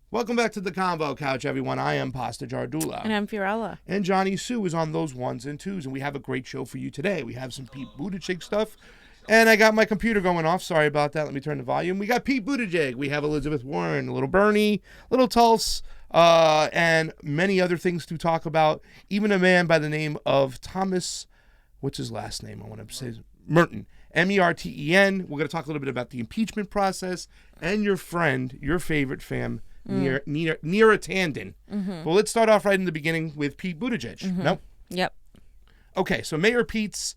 Welcome back to the CONVO Couch, everyone. I am Pasta Jardula. And I'm Fiorella. And Jonny Sue is on those ones and twos, and we have a great show for you today. We have some Pete Buttigieg stuff, and I got my computer going off. Sorry about that. Let me turn the volume. We got Pete Buttigieg. We have Elizabeth Warren, little Bernie, little Tulse, and many other things to talk about. Even a man by the name of Thomas, what's his last name? I want to say Merton. MERTEN. We're going to talk a little bit about the impeachment process and your friend, your favorite fam, Neera Tanden. Mm-hmm. Well, let's start off right in the beginning with Pete Buttigieg. Mm-hmm. Nope. Yep. Okay, so Mayor Pete's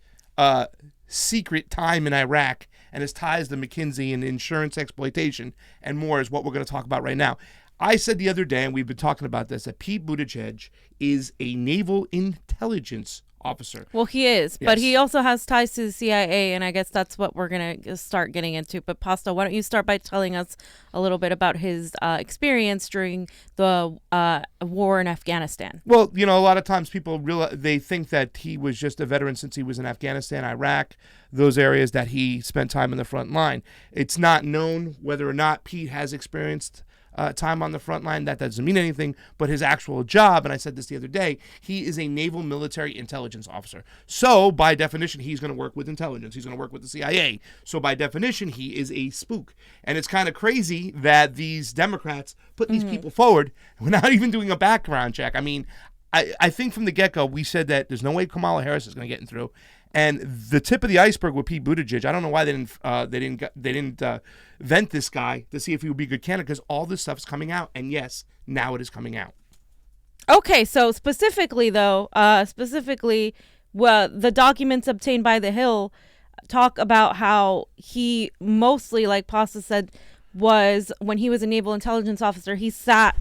secret time in Iraq and his ties to McKinsey and insurance exploitation and more is what we're going to talk about right now. I said the other day, and we've been talking about this, that Pete Buttigieg is a naval intelligence officer. Well, he is, Yes. but he also has ties to the CIA, and I guess that's what we're going to start getting into. But Pasta, why don't you start by telling us a little bit about his experience during the war in Afghanistan? Well, you know, a lot of times people they think that he was just a veteran since he was in Afghanistan, Iraq, those areas that he spent time in the front line. It's not known whether or not Pete has experienced time on the front line. That doesn't mean anything, but his actual job, and I said this the other day, he is a naval military intelligence officer. So by definition, he's going to work with intelligence. He's going to work with the CIA. So by definition, he is a spook. And it's kind of crazy that these Democrats put these people forward without even doing a background check. I mean, I think from the get-go, we said that there's no way Kamala Harris is going to get in through. And the tip of the iceberg with Pete Buttigieg, I don't know why they didn't vent this guy to see if he would be a good candidate, because all this stuff is coming out, and yes, now it is coming out. Okay, so specifically, though, the documents obtained by The Hill talk about how he mostly, like Pasta said, was when he was a naval intelligence officer, he sat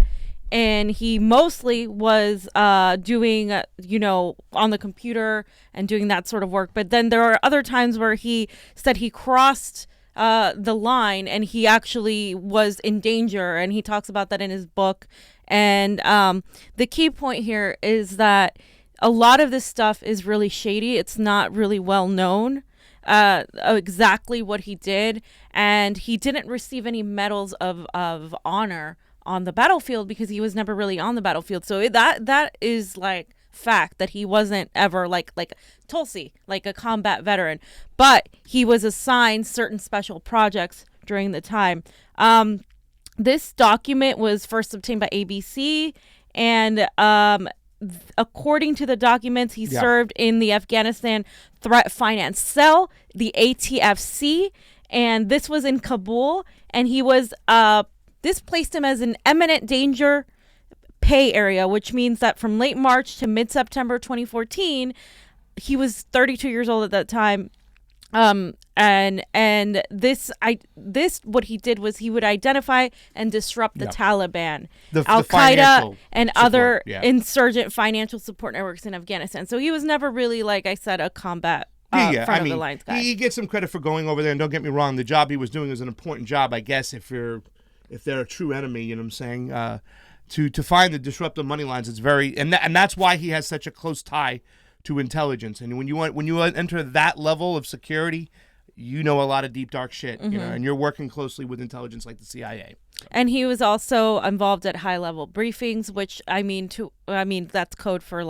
and he mostly was doing, on the computer and doing that sort of work. But then there are other times where he said he crossed the line and he actually was in danger. And he talks about that in his book. And the key point here is that a lot of this stuff is really shady. It's not really well known exactly what he did. And he didn't receive any medals of honor on the battlefield because he was never really on the battlefield. So that is like fact that he wasn't ever like Tulsi, like a combat veteran, but he was assigned certain special projects during the time. This document was first obtained by ABC, and according to the documents, he served in the Afghanistan Threat Finance Cell, the ATFC, and this was in Kabul, and he was this placed him as an imminent danger pay area, which means that from late March to mid-September 2014, he was 32 years old at that time. And this what he did was he would identify and disrupt the Taliban, Al-Qaeda, and other insurgent financial support networks in Afghanistan. So he was never really, like I said, a combat front of the lines guy. He gets some credit for going over there, and don't get me wrong, the job he was doing was an important job, I guess, if they're a true enemy, you know what I'm saying? To find the disruptive money lines, it's very, and that's why he has such a close tie to intelligence. And when you enter that level of security, you know a lot of deep dark shit, you know, and you're working closely with intelligence like the CIA. So. And he was also involved at high level briefings, which I mean that's code for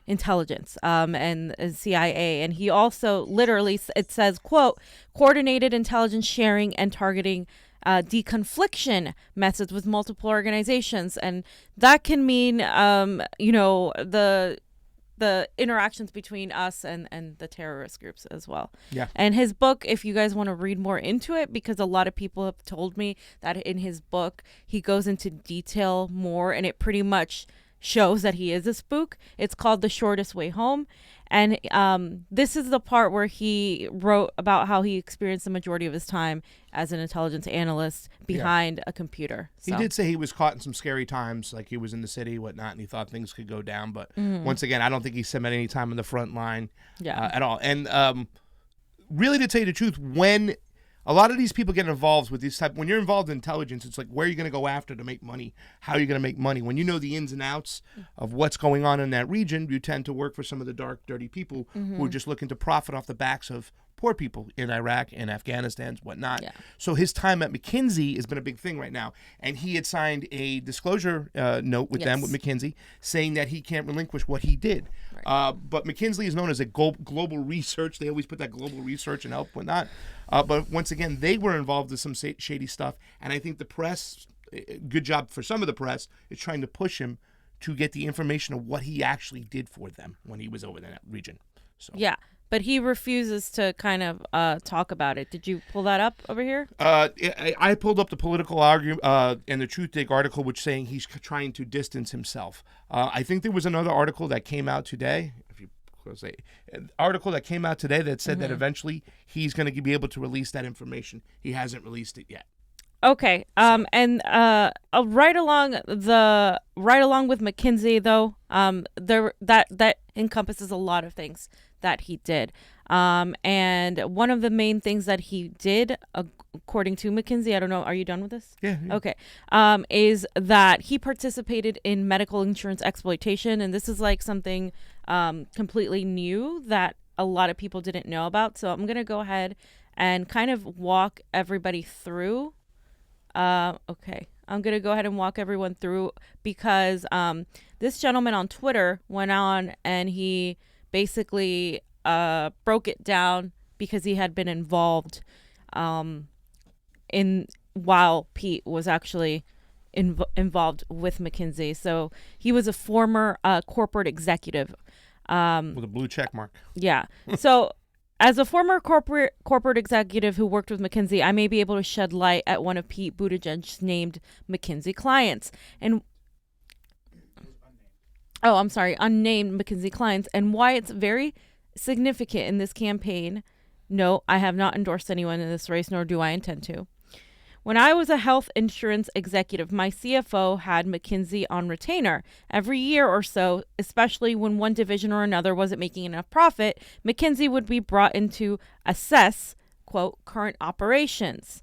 intelligence and CIA. And he also literally, it says, quote, coordinated intelligence sharing and targeting deconfliction methods with multiple organizations. And that can mean, the interactions between us and the terrorist groups as well. Yeah. And his book, if you guys want to read more into it, because a lot of people have told me that in his book, he goes into detail more, and it pretty much shows that he is a spook. It's called The Shortest Way Home. And this is the part where he wrote about how he experienced the majority of his time as an intelligence analyst behind a computer. So. He did say he was caught in some scary times, like he was in the city, whatnot, and he thought things could go down. But once again, I don't think he spent any time on the front line at all. And really, to tell you the truth, when a lot of these people get involved with these when you're involved in intelligence, it's like, where are you going to go after to make money? How are you going to make money? When you know the ins and outs of what's going on in that region, you tend to work for some of the dark, dirty people who are just looking to profit off the backs of poor people in Iraq and Afghanistan, whatnot. Yeah. So his time at McKinsey has been a big thing right now. And he had signed a disclosure note with them, with McKinsey, saying that he can't relinquish what he did. Right. But McKinsey is known as a global research. They always put that global research and help, whatnot. But once again, they were involved in some shady stuff. And I think the press, good job for some of the press, is trying to push him to get the information of what he actually did for them when he was over in that region. So. Yeah, but he refuses to kind of talk about it. Did you pull that up over here? I pulled up the political argument and the Truth Dig article, which saying he's trying to distance himself. I think there was another article that came out today. An article that came out today that said that eventually he's going to be able to release that information. He hasn't released it yet. Okay. And right along with McKinsey though, that encompasses a lot of things that he did. And one of the main things that he did, according to McKinsey, I don't know, are you done with this? Yeah. Okay. Is that he participated in medical insurance exploitation, and this is like something completely new that a lot of people didn't know about. So I'm gonna go ahead and kind of walk everybody through. Okay, I'm going to go ahead and walk everyone through because this gentleman on Twitter went on and he basically broke it down because he had been involved while Pete was actually involved with McKinsey. So he was a former corporate executive. With a blue check mark. Yeah. So as a former corporate executive who worked with McKinsey, I may be able to shed light at one of Pete Buttigieg's named McKinsey clients. Unnamed McKinsey clients, and why it's very significant in this campaign. No, I have not endorsed anyone in this race, nor do I intend to. When I was a health insurance executive, my CFO had McKinsey on retainer. Every year or so, especially when one division or another wasn't making enough profit, McKinsey would be brought in to assess, quote, current operations.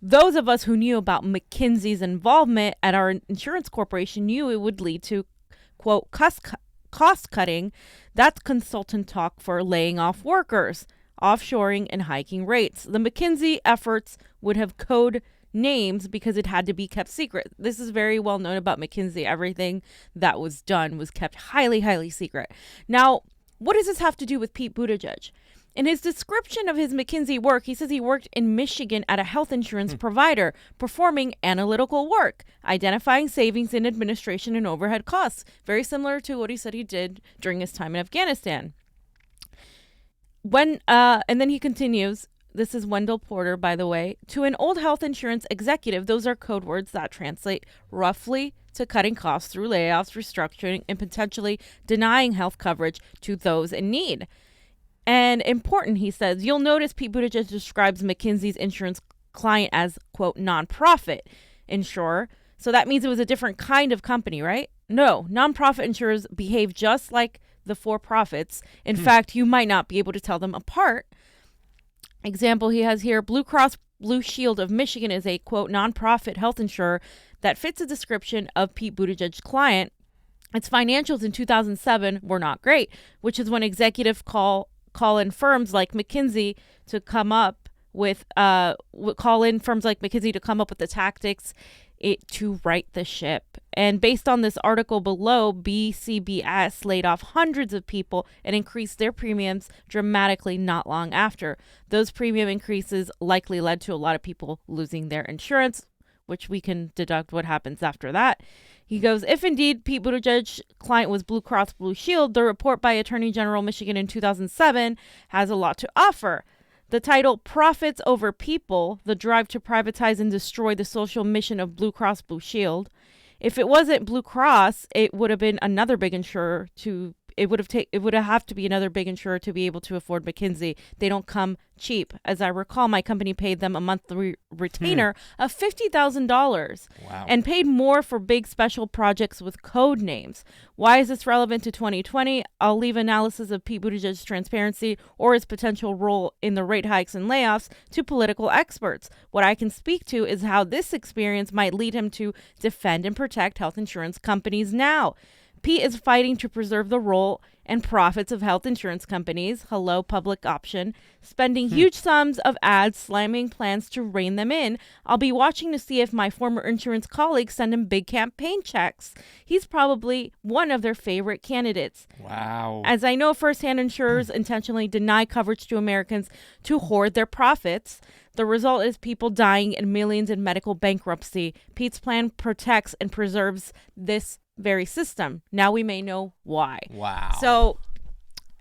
Those of us who knew about McKinsey's involvement at our insurance corporation knew it would lead to, quote, cost cutting. That's consultant talk for laying off workers, offshoring, and hiking rates. The McKinsey efforts would have code names because it had to be kept secret. This is very well known about McKinsey. Everything that was done was kept highly, highly secret. Now, what does this have to do with Pete Buttigieg? In his description of his McKinsey work, he says he worked in Michigan at a health insurance provider, performing analytical work, identifying savings in administration and overhead costs. Very similar to what he said he did during his time in Afghanistan. And then he continues, this is Wendell Porter, by the way, to an old health insurance executive, those are code words that translate roughly to cutting costs through layoffs, restructuring, and potentially denying health coverage to those in need. And important, he says, you'll notice Pete Buttigieg describes McKinsey's insurance client as, quote, nonprofit insurer. So that means it was a different kind of company, right? No, nonprofit insurers behave just like the for-profits. In fact, you might not be able to tell them apart. Example he has here, Blue Cross Blue Shield of Michigan is a, quote, nonprofit health insurer that fits a description of Pete Buttigieg's client. Its financials in 2007 were not great, which is when executives call in firms like McKinsey to come up with the tactics to right the ship. And based on this article below, BCBS laid off hundreds of people and increased their premiums dramatically not long after. Those premium increases likely led to a lot of people losing their insurance, which we can deduct what happens after that. He goes, if indeed Pete Buttigieg's client was Blue Cross Blue Shield, the report by Attorney General Michigan in 2007 has a lot to offer. The title, Profits Over People, the drive to privatize and destroy the social mission of Blue Cross Blue Shield. If it wasn't Blue Cross, it would have been another big insurer it would have to be another big insurer to be able to afford McKinsey. They don't come cheap. As I recall, my company paid them a monthly retainer of $50,000 and paid more for big special projects with code names. Why is this relevant to 2020? I'll leave analysis of Pete Buttigieg's transparency or his potential role in the rate hikes and layoffs to political experts. What I can speak to is how this experience might lead him to defend and protect health insurance companies now. Pete is fighting to preserve the role and profits of health insurance companies, hello public option, spending huge sums of ads slamming plans to rein them in. I'll be watching to see if my former insurance colleagues send him big campaign checks. He's probably one of their favorite candidates. Wow. As I know firsthand, insurers intentionally deny coverage to Americans to hoard their profits. The result is people dying and millions in medical bankruptcy. Pete's plan protects and preserves this very system. Now we may know why. Wow. So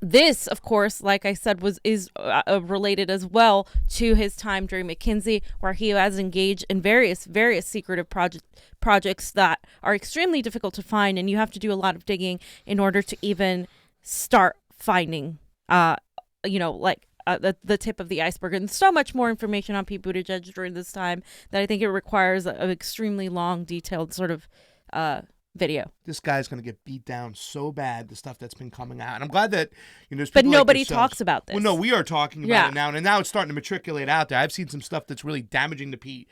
this, of course, like I said, is related as well to his time during McKinsey, where he has engaged in various secretive projects that are extremely difficult to find, and you have to do a lot of digging in order to even start finding, the tip of the iceberg. And so much more information on Pete Buttigieg during this time that I think it requires an extremely long, detailed sort of video. This guy's going to get beat down so bad, the stuff that's been coming out. And I'm glad that, there's But people nobody like yourselves. talks about this. Well, no, we are talking about it now. And now it's starting to matriculate out there. I've seen some stuff that's really damaging to Pete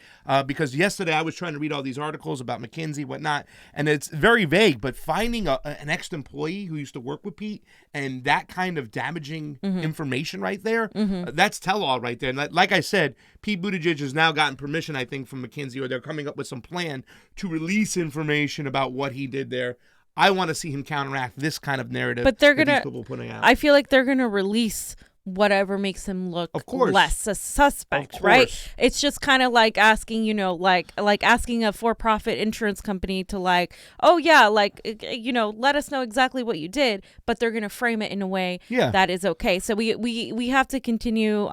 because yesterday I was trying to read all these articles about McKinsey, whatnot, and it's very vague. But finding an ex-employee who used to work with Pete and that kind of damaging information right there, that's tell-all right there. And like I said, Pete Buttigieg has now gotten permission, I think, from McKinsey, or they're coming up with some plan to release information about what he did there. I want to see him counteract this kind of narrative. But they're these people putting out. I feel like they're gonna release whatever makes him look less a suspect, right? It's just kind of like asking, like asking a for-profit insurance company to let us know exactly what you did, but they're going to frame it in a way that is okay. So we have to continue,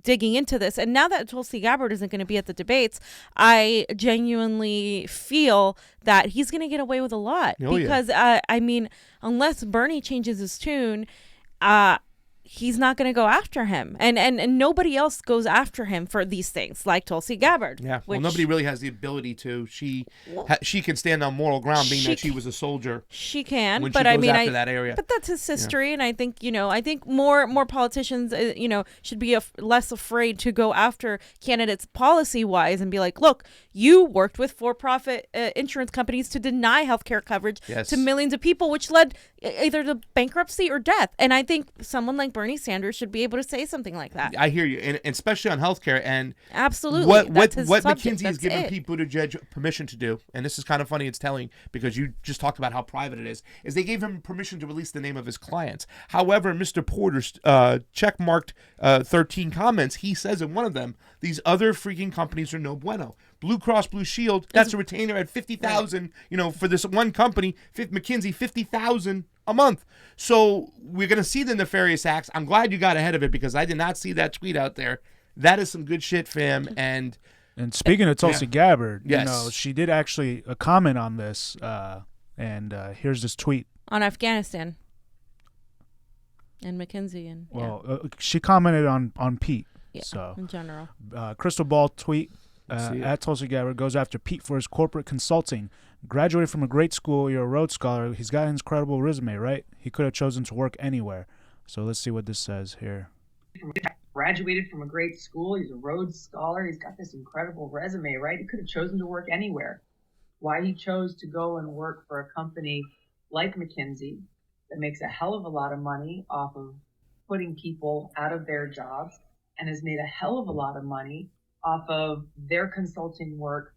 digging into this. And now that Tulsi Gabbard isn't going to be at the debates, I genuinely feel that he's going to get away with a lot because, unless Bernie changes his tune, he's not going to go after him. And nobody else goes after him for these things, like Tulsi Gabbard. Yeah, well, nobody really has the ability to. She can stand on moral ground, being that she was a soldier. She can, when but she goes after that area. But that's his history, and I think more politicians should be less afraid to go after candidates policy wise and be like, look, you worked with for-profit insurance companies to deny healthcare coverage to millions of people, which led either to bankruptcy or death. And I think someone like Bernie Sanders should be able to say something like that. I hear you, and especially on healthcare. And absolutely, what McKinsey has given Pete Buttigieg permission to do, and this is kind of funny, it's telling because you just talked about how private it is they gave him permission to release the name of his clients. However, Mr. Porter's checkmarked 13 comments, he says in one of them, these other freaking companies are no bueno. Blue Cross Blue Shield, that's a retainer at $50,000, for this one company, McKinsey, $50,000 a month. So we're going to see the nefarious acts. I'm glad you got ahead of it because I did not see that tweet out there. That is some good shit, fam. And speaking of Tulsi Gabbard, yes. She did actually comment on this, and here's this tweet. On Afghanistan and McKinsey. She commented on Pete. Yeah, so in general. Crystal ball tweet. At Tulsi Gabbard goes after Pete for his corporate consulting. Graduated from a great school. You're a Rhodes Scholar. He's got an incredible resume, right? He could have chosen to work anywhere. So let's see what this says here. Graduated from a great school. He's a Rhodes Scholar. He's got this incredible resume, right? He could have chosen to work anywhere. Why he chose to go and work for a company like McKinsey that makes a hell of a lot of money off of putting people out of their jobs and has made a hell of a lot of money off of their consulting work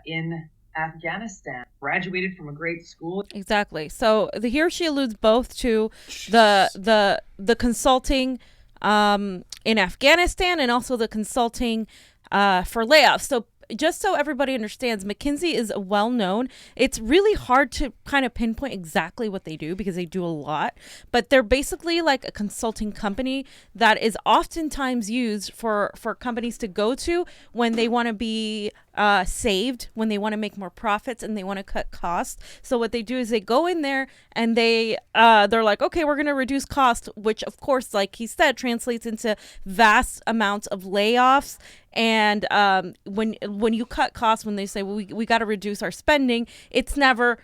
in Afghanistan. Graduated from a great school. Exactly. So here she alludes both to the consulting in Afghanistan and also the consulting for layoffs. So just so everybody understands, McKinsey is well known. It's really hard to kind of pinpoint exactly what they do because they do a lot, but they're basically like a consulting company that is oftentimes used for companies to go to when they want to be saved, when they want to make more profits and they want to cut costs. So what they do is they go in there and they're like, okay, we're going to reduce cost, which of course, like he said, translates into vast amounts of layoffs. And when you cut costs, when they say, well, we got to reduce our spending, it's never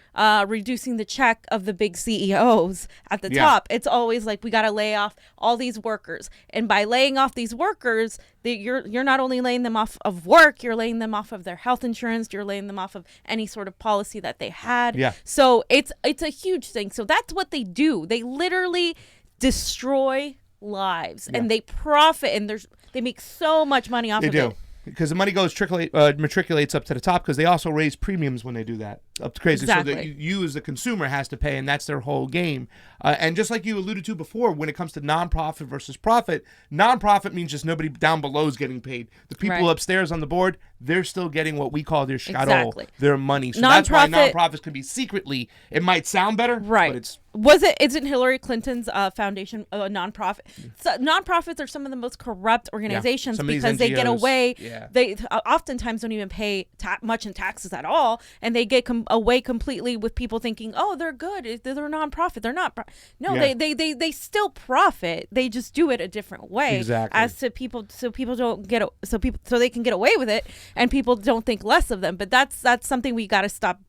reducing the check of the big CEOs at the top. It's always like, we got to lay off all these workers. And by laying off these workers, You're not only laying them off of work, you're laying them off of their health insurance, you're laying them off of any sort of policy that they had. Yeah. So it's a huge thing. So that's what they do. They literally destroy lives, and they profit, and they make so much money off of it. Because the money goes matriculates up to the top, because they also raise premiums when they do that up to crazy. Exactly. So that you as the consumer has to pay, and that's their whole game. And just like you alluded to before, when it comes to nonprofit versus profit, nonprofit means just nobody down below is getting paid. The people upstairs on the board, they're still getting what we call their shkadol, their money. So that's why nonprofits can be secretly, it might sound better, but it's... Isn't Hillary Clinton's foundation a nonprofit? So nonprofits are some of the most corrupt organizations because they get away. They oftentimes don't even pay much in taxes at all, and they get away completely with people thinking, oh, they're good. They're a nonprofit. They're not. They still profit. They just do it a different way. Exactly. As to people, so they can get away with it, and people don't think less of them. But that's something we got to stop,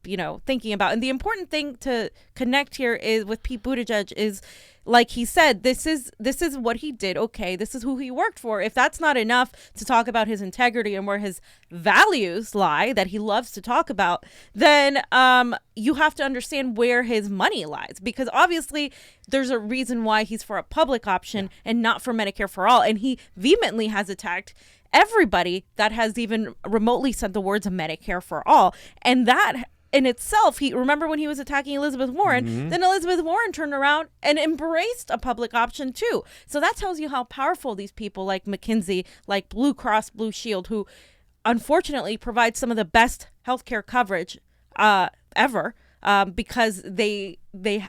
thinking about. And the important thing to connect here is with Pete Buttigieg is, like he said, this is what he did. Okay, this is who he worked for. If that's not enough to talk about his integrity and where his values lie that he loves to talk about, then you have to understand where his money lies, because obviously there's a reason why he's for a public option and not for Medicare for all. And he vehemently has attacked everybody that has even remotely said the words of Medicare for all. And that in itself, remember when he was attacking Elizabeth Warren, then Elizabeth Warren turned around and embraced a public option too. So that tells you how powerful these people like McKinsey, like Blue Cross Blue Shield, who unfortunately provide some of the best healthcare coverage ever, because they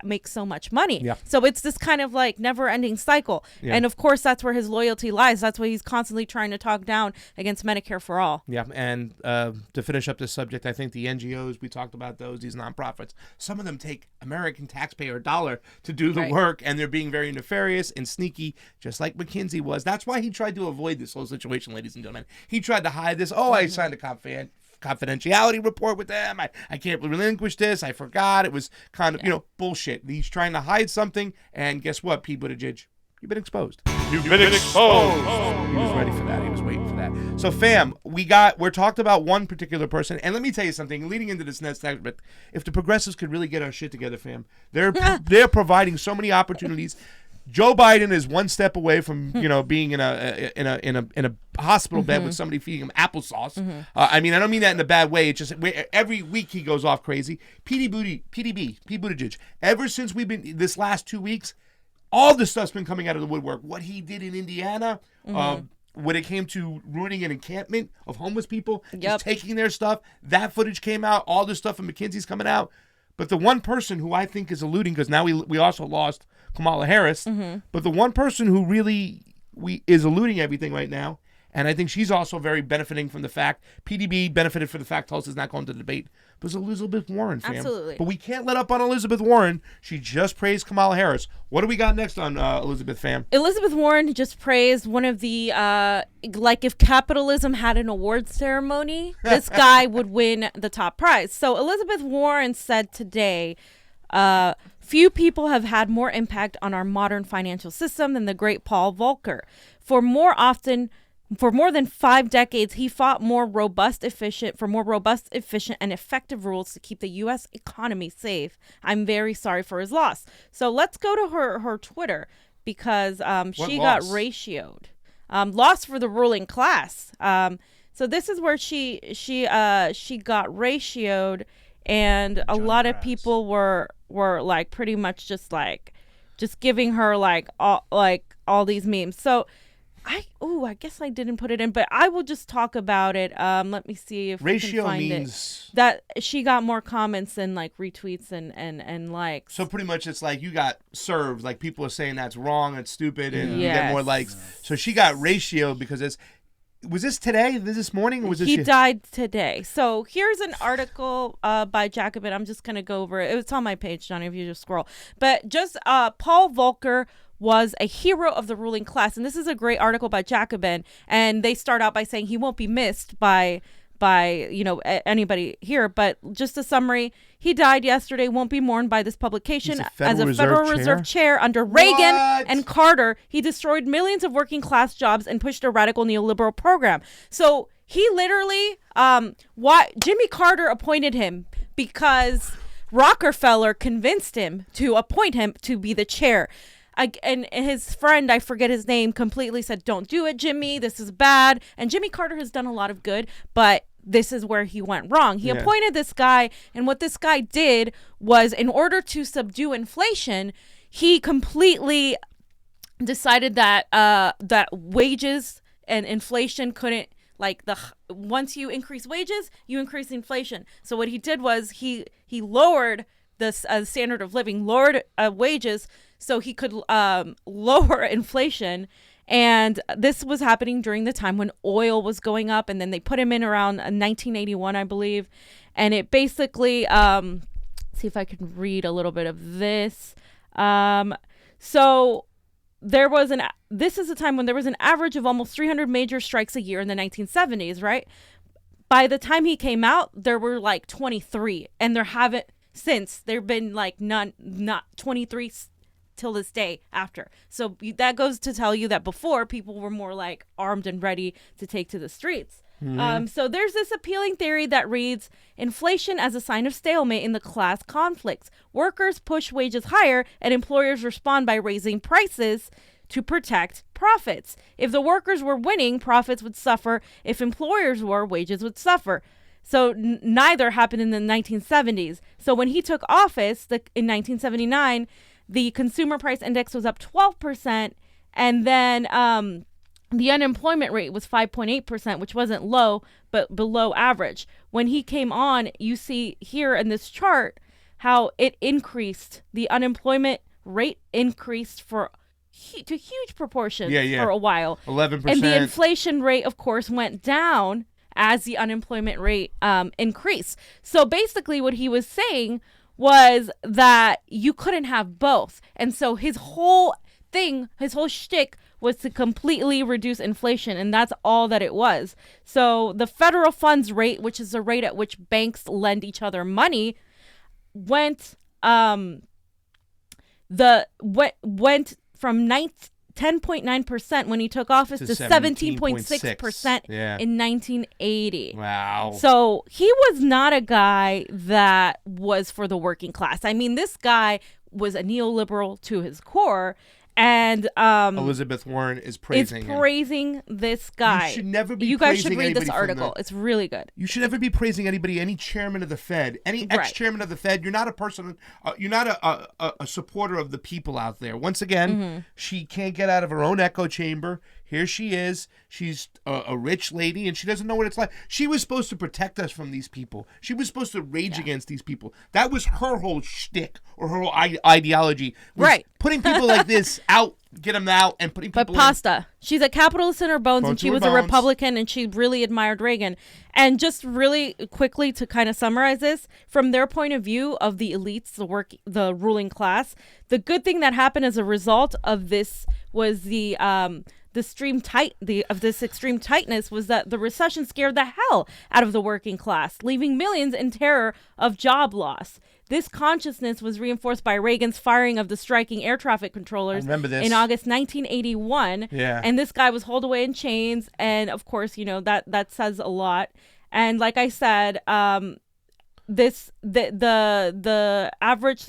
make so much money. Yeah. So it's this kind of like never-ending cycle. Yeah. And of course, that's where his loyalty lies. That's why he's constantly trying to talk down against Medicare for all. Yeah. And to finish up this subject, I think the NGOs, we talked about these nonprofits, some of them take American taxpayer dollar to do the work, and they're being very nefarious and sneaky, just like McKinsey was. That's why he tried to avoid this whole situation, ladies and gentlemen. He tried to hide this. I signed a confidentiality report with them. I can't relinquish this. I forgot. It was kind of, bullshit. He's trying to hide something, and guess what, Pete Buttigieg? You've been exposed. You've been exposed. He was ready for that. He was waiting for that. So, fam, we're talked about one particular person, and let me tell you something. Leading into this next segment, if the progressives could really get our shit together, fam, they're providing so many opportunities. Joe Biden is one step away from being in a hospital bed with somebody feeding him applesauce. I don't mean that in a bad way. It's just every week he goes off crazy. Pete Buttigieg. Ever since we've been this last 2 weeks, all this stuff's been coming out of the woodwork. What he did in Indiana, when it came to ruining an encampment of homeless people, just taking their stuff, that footage came out. All this stuff from McKinsey's coming out. But the one person who I think is eluding, because now we also lost Kamala Harris, but the one person who really is eluding everything right now, and I think she's also very benefiting from the fact, PDB benefited from the fact Tulsa's not going to the debate, was Elizabeth Warren, fam. Absolutely. But we can't let up on Elizabeth Warren. She just praised Kamala Harris. What do we got next on Elizabeth, fam? Elizabeth Warren just praised one of the, if capitalism had an award ceremony, this guy would win the top prize. So Elizabeth Warren said today, few people have had more impact on our modern financial system than the great Paul Volcker. For more than 5 decades, he fought for more robust, efficient, and effective rules to keep the U.S. economy safe. I'm very sorry for his loss. So let's go to her Twitter, because she got ratioed. Loss for the ruling class. So this is where she got ratioed, and a lot of people were like pretty much just giving her all these memes. So I guess I didn't put it in, but I will just talk about it. Let me see if ratio we can find means it. That she got more comments and retweets and likes. So pretty much it's like you got served. Like people are saying that's wrong, it's stupid, and you get more likes. So she got ratioed because was this today? This morning? Or was he died today. So here's an article by Jacobin. I'm just gonna go over it. It's on my page, Johnny, if you just scroll. But just Paul Volcker was a hero of the ruling class. And this is a great article by Jacobin. And they start out by saying he won't be missed by by, anybody here, but just a summary. He died yesterday, won't be mourned by this publication. As a Federal Reserve chair under Reagan and Carter, he destroyed millions of working class jobs and pushed a radical neoliberal program. So he literally, Jimmy Carter appointed him because Rockefeller convinced him to appoint him to be the chair. And his friend, I forget his name, completely said, "Don't do it, Jimmy. This is bad." And Jimmy Carter has done a lot of good, but this is where he went wrong. He appointed this guy, and what this guy did was, in order to subdue inflation, he completely decided that that wages and inflation couldn't, once you increase wages, you increase inflation. So what he did was he lowered the standard of living, lowered wages, so he could lower inflation. And this was happening during the time when oil was going up. And then they put him in around 1981, I believe. And it basically, see if I can read a little bit of this. So there was this is a time when there was an average of almost 300 major strikes a year in the 1970s, right? By the time he came out, there were 23. And there've been not 23 till this day after. So that goes to tell you that before, people were more armed and ready to take to the streets. Mm-hmm. So there's this appealing theory that reads, inflation as a sign of stalemate in the class conflicts. Workers push wages higher and employers respond by raising prices to protect profits. If the workers were winning, profits would suffer. If employers were, wages would suffer. So neither happened in the 1970s. So when he took office in 1979, the consumer price index was up 12%, and then the unemployment rate was 5.8%, which wasn't low, but below average. When he came on, you see here in this chart how it increased. The unemployment rate increased to huge proportions for a while. 11%. And the inflation rate, of course, went down as the unemployment rate increased. So basically what he was saying was that you couldn't have both. And so his whole shtick was to completely reduce inflation, and that's all that it was. So the federal funds rate, which is the rate at which banks lend each other money, went from 10.9% when he took office to 17.6% in 1980. Wow. So he was not a guy that was for the working class. I mean, this guy was a neoliberal to his core. And Elizabeth Warren is praising this guy. You should never be. You guys should read this article. It's really good. You should never be praising anybody, any chairman of the Fed, any ex-chairman of the Fed. You're not a person. You're not a supporter of the people out there. Once again, she can't get out of her own echo chamber. Here she is. She's a rich lady, and she doesn't know what it's like. She was supposed to protect us from these people. She was supposed to rage against these people. That was her whole shtick, or her whole ideology. Was putting people like this out, get them out, and putting people Pasta. She's a capitalist in her bones, and she was a Republican, and she really admired Reagan. And just really quickly to kind of summarize this, from their point of view of the elites, the ruling class, the good thing that happened as a result of this was this extreme tightness was that the recession scared the hell out of the working class, leaving millions in terror of job loss. This consciousness was reinforced by Reagan's firing of the striking air traffic controllers in August 1981. Yeah. And this guy was hauled away in chains. And of course, that says a lot. And like I said, the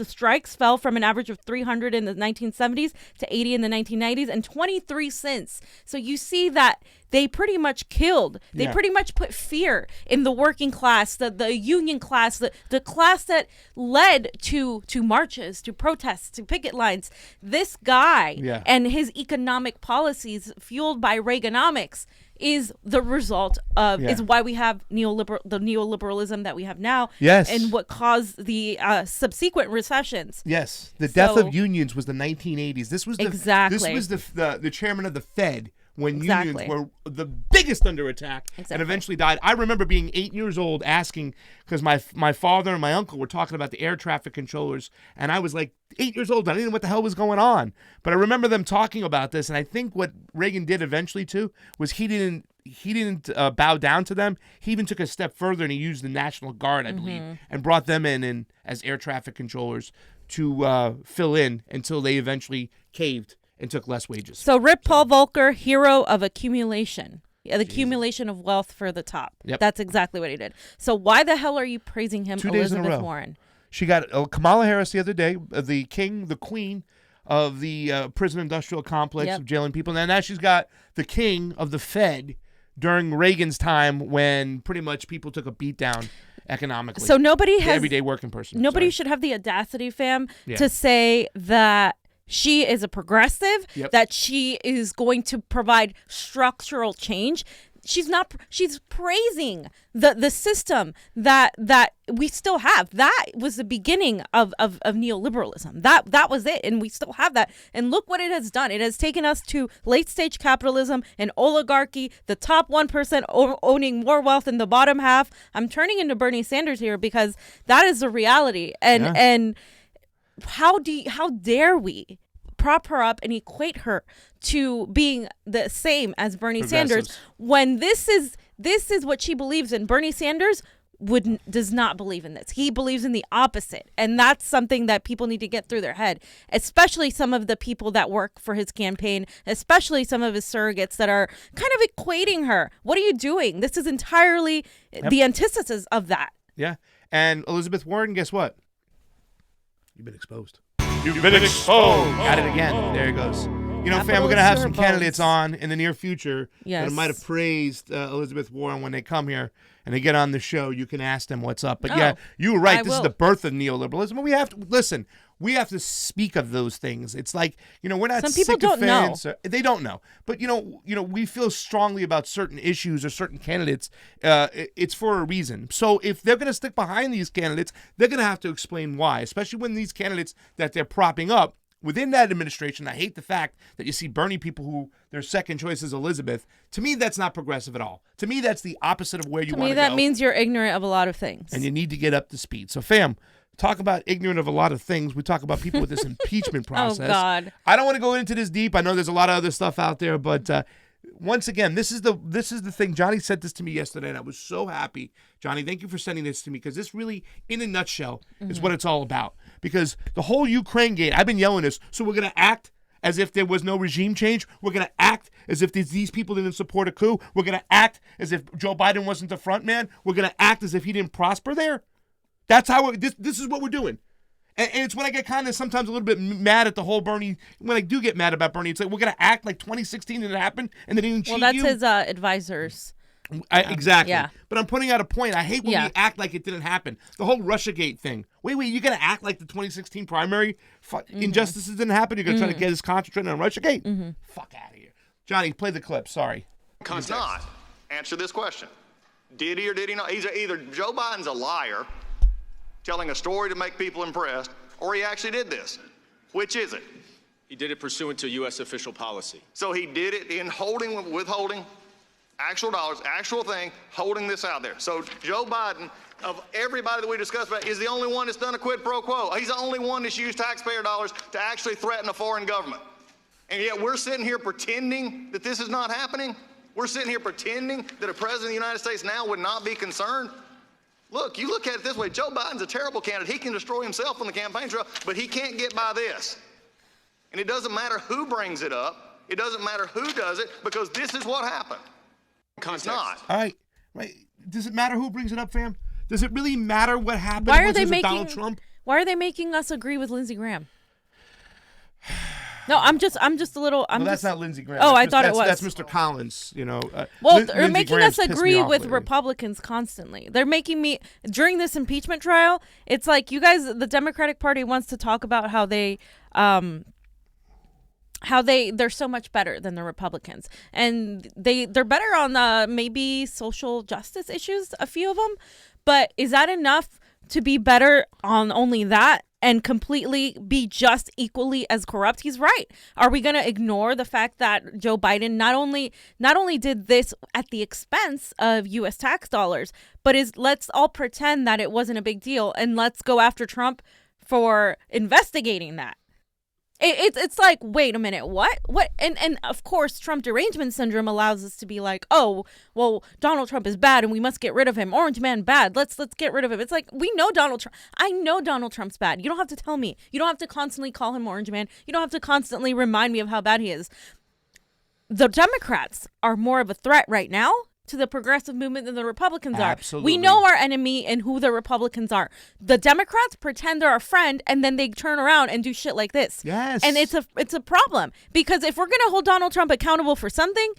strikes fell from an average of 300 in the 1970s to 80 in the 1990s and 23 since. So you see that they pretty much killed. They pretty much put fear in the working class, the union class, the class that led to marches, to protests, to picket lines. This guy and his economic policies fueled by Reaganomics is the result of is why we have the neoliberalism that we have now. Yes. And what caused the subsequent recessions. Yes. The death of unions was the 1980s. This was the chairman of the Fed when unions were the biggest under attack and eventually died. I remember being 8 years old asking, because my father and my uncle were talking about the air traffic controllers, and I was like 8 years old. I didn't know what the hell was going on. But I remember them talking about this, and I think what Reagan did eventually, too, was he didn't he didn't bow down to them. He even took a step further and he used the National Guard, I believe, and brought them in as air traffic controllers to fill in until they eventually caved and took less wages. So rip Paul Volcker, hero of accumulation. The accumulation of wealth for the top. Yep. That's exactly what he did. So why the hell are you praising him, 2 days in a Elizabeth row. Warren? She got Kamala Harris the other day, the queen of the prison industrial complex of jailing people. And now she's got the king of the Fed during Reagan's time when pretty much people took a beat down economically. So nobody the has everyday working person. Nobody should have the audacity, fam, to say that she is a progressive, that she is going to provide structural change. She's not. She's praising the system that we still have. That was the beginning of neoliberalism. That was it, and we still have that. And look what it has done. It has taken us to late stage capitalism and oligarchy. The top 1% owning more wealth than the bottom half. I'm turning into Bernie Sanders here because that is the reality. And how dare we prop her up and equate her to being the same as Bernie Sanders when this is what she believes in. Bernie Sanders does not believe in this. He believes in the opposite. And that's something that people need to get through their head, especially some of the people that work for his campaign, especially some of his surrogates that are kind of equating her. What are you doing? This is entirely the antithesis of that. Yeah. And Elizabeth Warren, guess what? You've been exposed. You've been exposed. Got it again. There it goes. You know, fam, we're going to have some candidates on in the near future that might have praised Elizabeth Warren when they come here and they get on the show. You can ask them what's up. But yeah, you were right. This is the birth of neoliberalism. And we have to listen. We have to speak of those things. It's like, we're not some people don't know. They don't know. But we feel strongly about certain issues or certain candidates. It's for a reason. So if they're going to stick behind these candidates, they're going to have to explain why, especially when these candidates that they're propping up within that administration. I hate the fact that you see Bernie people who their second choice is Elizabeth. To me, that's not progressive at all. To me, that's the opposite of where you want to go. To me, that means you're ignorant of a lot of things. And you need to get up to speed. So, fam, talk about ignorant of a lot of things. We talk about people with this impeachment process. Oh, God. I don't want to go into this deep. I know there's a lot of other stuff out there, but once again, this is the thing. Johnny said this to me yesterday, and I was so happy. Johnny, thank you for sending this to me, because this really, in a nutshell, is what it's all about. Because the whole Ukraine gate, I've been yelling this, so we're going to act as if there was no regime change. We're going to act as if these people didn't support a coup. We're going to act as if Joe Biden wasn't the front man. We're going to act as if he didn't prosper there. That's how this is what we're doing. And it's when I get kind of sometimes a little bit mad at the whole Bernie. When I do get mad about Bernie, it's like, we're going to act like 2016 didn't happen and they didn't cheat you. Well, that's his advisors. Exactly. Yeah. But I'm putting out a point. I hate when we act like it didn't happen. The whole Russiagate thing. Wait, you're going to act like the 2016 primary injustices didn't happen? You're going to try to get us concentrated on Russiagate? Fuck out of here. Johnny, play the clip. Sorry. Does not answer this question. Did he or did he not? He's either Joe Biden's a liar, telling a story to make people impressed, or he actually did this. Which is it? He did it pursuant to U.S. official policy. So he did it in withholding actual dollars, actual thing, holding this out there. So Joe Biden, of everybody that we discussed about, is the only one that's done a quid pro quo. He's the only one that's used taxpayer dollars to actually threaten a foreign government. And yet we're sitting here pretending that this is not happening? We're sitting here pretending that a president of the United States now would not be concerned? Look, you look at it this way. Joe Biden's a terrible candidate. He can destroy himself on the campaign trail, but he can't get by this. And it doesn't matter who brings it up. It doesn't matter who does it, because this is what happened. It's not. All right. Does it matter who brings it up, fam? Does it really matter what happened? Why are they making Donald Trump? Why are they making us agree with Lindsey Graham? No, I'm just a little. That's not Lindsey Graham. Oh, I thought it was. That's Mr. Collins. Well, they're making us agree with Republicans constantly. They're making me during this impeachment trial. It's like you guys, the Democratic Party wants to talk about how they're so much better than the Republicans, and they're better on maybe social justice issues, a few of them. But is that enough to be better on only that? And completely be just equally as corrupt? He's right. Are we going to ignore the fact that Joe Biden not only did this at the expense of U.S. tax dollars, but let's all pretend that it wasn't a big deal, and let's go after Trump for investigating that. It's like, wait a minute, what? And of course, Trump derangement syndrome allows us to be like, oh, well, Donald Trump is bad and we must get rid of him. Orange man bad. Let's get rid of him. It's like, we know Donald Trump. I know Donald Trump's bad. You don't have to tell me. You don't have to constantly call him Orange man. You don't have to constantly remind me of how bad he is. The Democrats are more of a threat right now to the progressive movement than the Republicans are. Absolutely. We know our enemy and who the Republicans are. The Democrats pretend they're our friend and then they turn around and do shit like this. Yes. And it's a problem, because if we're going to hold Donald Trump accountable for something,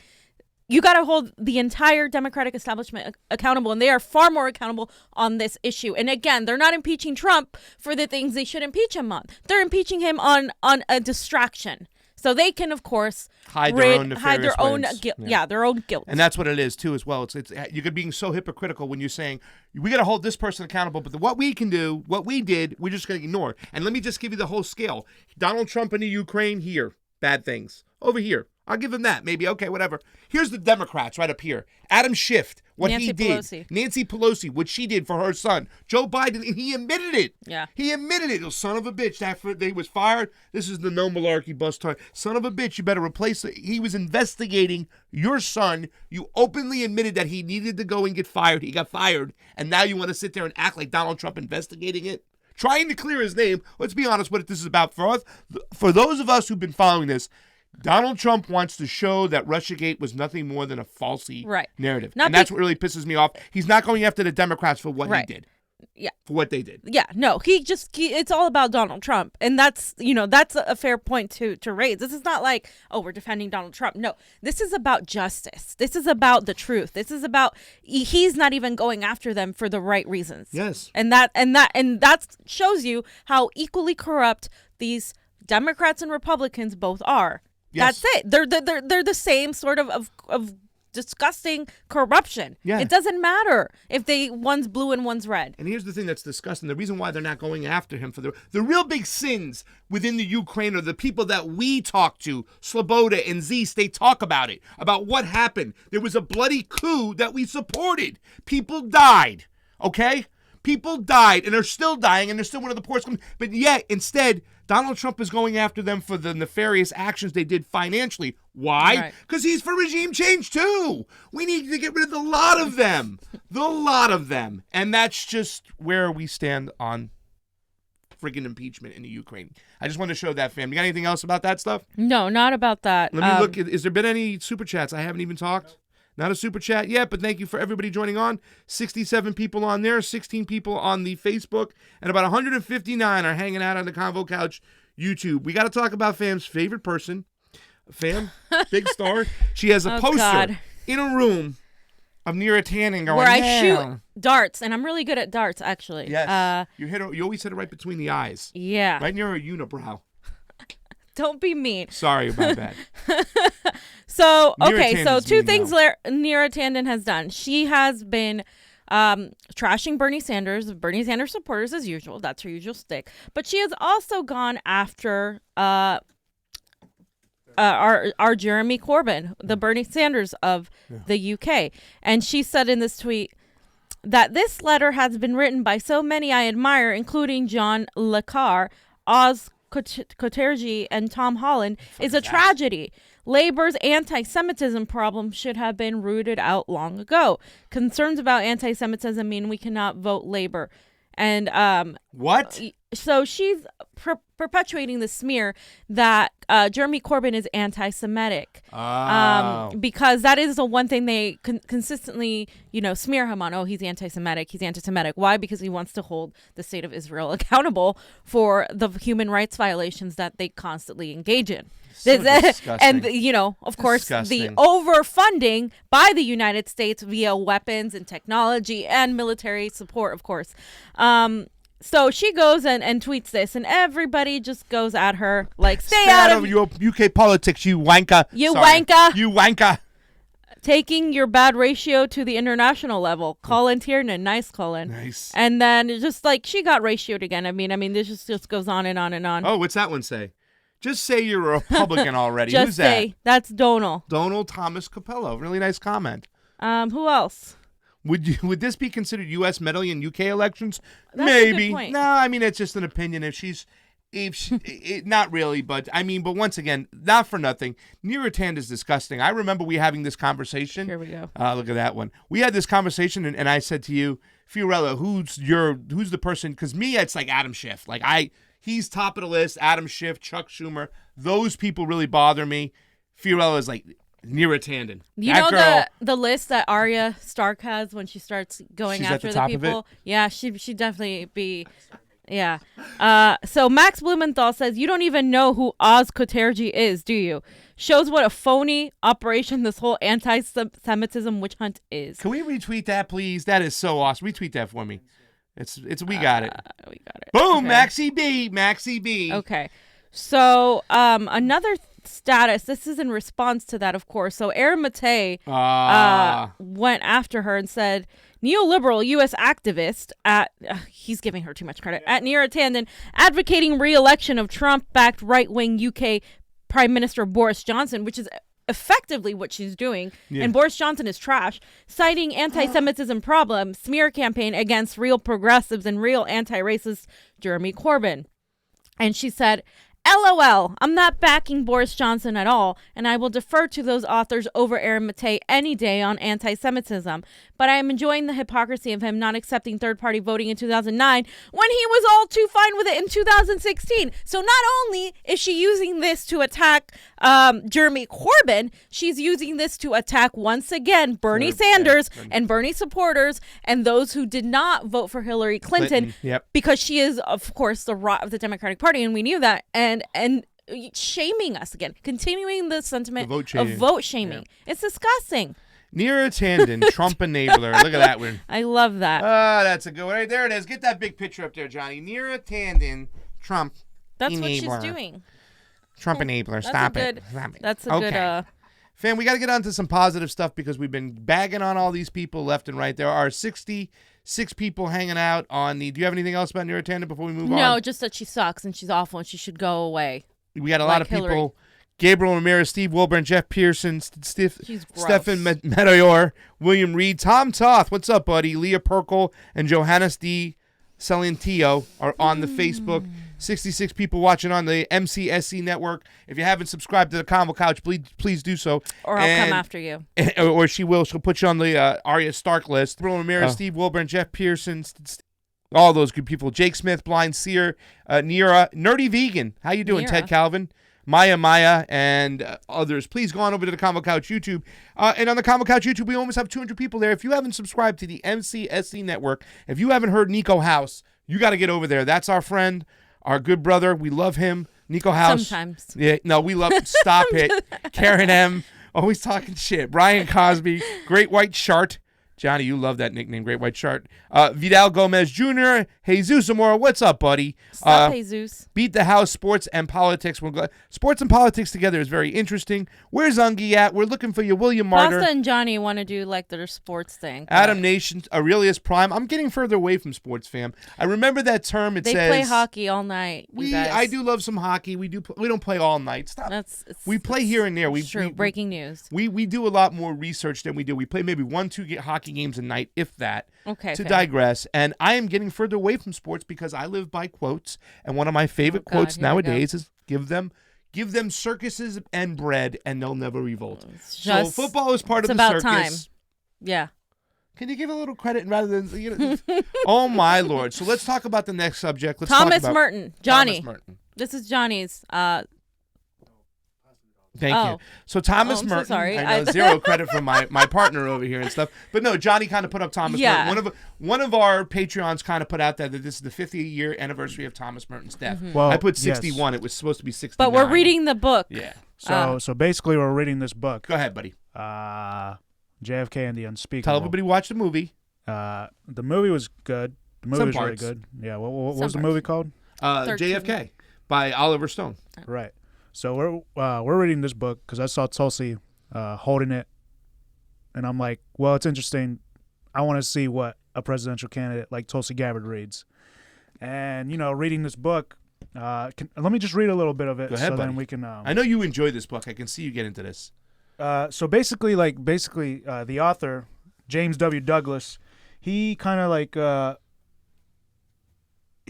you got to hold the entire Democratic establishment accountable, and they are far more accountable on this issue. And again, they're not impeaching Trump for the things they should impeach him on. They're impeaching him on a distraction. So they can, of course, hide their own guilt. Yeah, their own guilt. And that's what it is too, as well. It's you're being so hypocritical when you're saying we got to hold this person accountable, but what we can do, what we did, we're just going to ignore. And let me just give you the whole scale. Donald Trump in the Ukraine, here, bad things. Over here, I'll give him that. Maybe, okay, whatever. Here's the Democrats right up here. Adam Schiff, what he did. Nancy Pelosi, what she did for her son. Joe Biden, he admitted it. Yeah. He admitted it. Oh, son of a bitch. After they was fired, this is the no malarkey bus time. Son of a bitch, you better replace it. He was investigating your son. You openly admitted that he needed to go and get fired. He got fired. And now you want to sit there and act like Donald Trump investigating it? Trying to clear his name. Let's be honest what this is about. For those of us who've been following this, Donald Trump wants to show that Russiagate was nothing more than a falsy narrative. And that's what really pisses me off. He's not going after the Democrats for what he did. Yeah. For what they did. Yeah, no, it's all about Donald Trump. And that's a fair point to raise. This is not like, oh, we're defending Donald Trump. No, this is about justice. This is about the truth. This is about, he's not even going after them for the right reasons. Yes. And that shows you how equally corrupt these Democrats and Republicans both are. Yes. That's it. They're the same sort of disgusting corruption. Yeah. It doesn't matter if one's blue and one's red. And here's the thing that's disgusting. The reason why they're not going after him for the real big sins within the Ukraine are the people that we talk to, Sloboda and Zeus, they talk about it, about what happened. There was a bloody coup that we supported. People died, okay? People died, and they're still dying, and they're still one of the poorest. But yet, instead, Donald Trump is going after them for the nefarious actions they did financially. Why? Because he's for regime change, too. We need to get rid of the lot of them. The lot of them. And that's just where we stand on friggin' impeachment in the Ukraine. I just wanted to show that, fam. You got anything else about that stuff? No, not about that. Let me look. Is there been any super chats? I haven't even talked. Not a super chat yet, but thank you for everybody joining on. 67 people on there, 16 people on the Facebook, and about 159 are hanging out on the Convo Couch YouTube. We got to talk about Fam's favorite person. Fam, big star. She has a poster in a room of Neera Tanning going, where I shoot darts, and I'm really good at darts, actually. Yes. You always hit it right between the eyes. Yeah. Right near her unibrow. Don't be mean. Sorry about that. So two things Neera Tanden has done. She has been trashing Bernie Sanders supporters as usual. That's her usual stick. But she has also gone after our Jeremy Corbyn, the Bernie Sanders of the UK. And she said in this tweet that this letter has been written by so many I admire, including John Le Carre, Oz Koterji, and Tom Holland, is a tragedy. Labor's anti-Semitism problem should have been rooted out long ago. Concerns about anti-Semitism mean we cannot vote Labor. And what? So she's perpetuating the smear that Jeremy Corbyn is anti-Semitic. Because that is the one thing they consistently, smear him on. Oh, he's anti-Semitic. He's anti-Semitic. Why? Because he wants to hold the state of Israel accountable for the human rights violations that they constantly engage in. So disgusting. And, of course, the overfunding by the United States via weapons and technology and military support, of course. So she goes and tweets this, and everybody just goes at her like, stay out of your UK politics, you wanker. You wanker. Taking your bad ratio to the international level. Colin Tiernan. Nice, Colin. Nice. And then just like she got ratioed again. I mean, this just goes on and on and on. Oh, what's that one say? Just say you're a Republican already. Just Who's say, that? That's Donald. Donald Thomas Capello. Really nice comment. Who else? Would this be considered U.S. meddling in UK elections? That's Maybe. a good point. No, I mean, it's just an opinion. If she's Not really, but I mean, but once again, not for nothing. Neera Tand is disgusting. I remember we having this conversation. Here we go. Look at that one. We had this conversation, and I said to you, Fiorella, who's the person? Because me, it's like Adam Schiff. Like he's top of the list. Adam Schiff, Chuck Schumer. Those people really bother me. Fiorella is like Neera Tanden. You that know girl, the list that Arya Stark has when she starts going she's at after the the top of people? it? Yeah, she'd definitely be. Yeah. So Max Blumenthal says, you don't even know who Oz Koterji is, do you? Shows what a phony operation this whole anti-Semitism witch hunt is. Can we retweet that, please? That is so awesome. Retweet that for me. We got it. We got it. Boom, Okay. Maxie B. Okay. So another status, this is in response to that, of course. So Aaron Matei went after her and said, neoliberal U.S. activist at, he's giving her too much credit, at Neera Tanden, advocating re-election of Trump-backed right-wing UK Prime Minister Boris Johnson, which is effectively what she's doing. Yeah. And Boris Johnson is trash, citing anti-Semitism problem, smear campaign against real progressives and real anti-racist Jeremy Corbyn. And she said, LOL, I'm not backing Boris Johnson at all, and I will defer to those authors over Aaron Matei any day on anti-Semitism. But I am enjoying the hypocrisy of him not accepting third-party voting in 2009 when he was all too fine with it in 2016. So not only is she using this to attack Jeremy Corbyn, she's using this to attack, once again, Bernie Sanders and Bernie supporters and those who did not vote for Hillary Clinton. Yep. Because she is, of course, the rot of the Democratic Party, and we knew that. And shaming us again, continuing the sentiment of vote shaming. Yeah. It's disgusting. Neera Tanden, Trump enabler. Look at that one. I love that. That's a good one. Right there it is. Get that big picture up there, Johnny. Neera Tanden, Trump That's enabler. what she's doing. Trump enabler. Stop it. That's a good. Fam, we got to get on to some positive stuff because we've been bagging on all these people left and right. There are 66 people hanging out on the. Do you have anything else about Neera Tanden before we move on? No, just that she sucks and she's awful and she should go away. We got a lot of Hillary. people. Gabriel Ramirez, Steve Wilburn, Jeff Pearson, Stefan Medayor, William Reed, Tom Toth. What's up, buddy? Leah Perkle and Johannes D. Celentio are on the Facebook. 66 people watching on the MCSC network. If you haven't subscribed to the Convo Couch, please do so. Or I'll come after you. Or she will. She'll put you on the Arya Stark list. Gabriel Ramirez, Steve Wilburn, Jeff Pearson, all those good people. Jake Smith, Blind Seer, Neera, Nerdy Vegan. How you doing, Neera. Ted Calvin? Maya, and others. Please go on over to the Convo Couch YouTube. And on the Convo Couch YouTube, we almost have 200 people there. If you haven't subscribed to the MCSC network, if you haven't heard Nico House, you got to get over there. That's our friend, our good brother. We love him. Nico House. Sometimes. Yeah, no, we love Stop it. Karen M. Always talking shit. Brian Cosby. Great White Shart. Johnny, you love that nickname, Great White Shart. Vidal Gomez Jr., Jesus Zamora, what's up, buddy? Stop, Jesus. Beat the House, sports and politics. Sports and politics together is very interesting. Where's Ungi at? We're looking for you, William Martyr. Pasta and Johnny want to do like their sports thing. Adam Nation, Aurelius Prime. I'm getting further away from sports, fam. I remember that term. They play hockey all night. I do love some hockey. We don't play all night. Stop. We play here and there. True. Breaking news. We do a lot more research than we do. We play maybe 1-2 hockey games a night, if that. Okay. To digress, and I am getting further away from sports because I live by quotes, and one of my favorite quotes nowadays is give them circuses and bread, and they'll never revolt. So football is part of the circus. Time. Yeah. Can you give a little credit rather than oh my Lord? So let's talk about the next subject. Let's Thomas talk about Merton. Johnny. Thomas Merton. This is Johnny's. Thank you. So Thomas Merton. So sorry. I know zero credit from my partner over here and stuff. But no, Johnny kind of put up Thomas Merton. One of our Patreons kind of put out there that this is the 50th anniversar of Thomas Merton's death. Mm-hmm. Well, I put 61. Yes. It was supposed to be 69. But we're reading the book. Yeah. So basically we're reading this book. Go ahead, buddy. JFK and the Unspeakable. Tell everybody watch the movie. The movie was good. The movie was really good. Yeah. What was the movie called? JFK by Oliver Stone. Right. So we're reading this book because I saw Tulsi holding it, and I'm like, well, it's interesting. I want to see what a presidential candidate like Tulsi Gabbard reads, and reading this book. Let me just read a little bit of it. Go ahead, buddy. Then we can. I know you enjoy this book. I can see you get into this. So basically, the author James W. Douglas, he kind of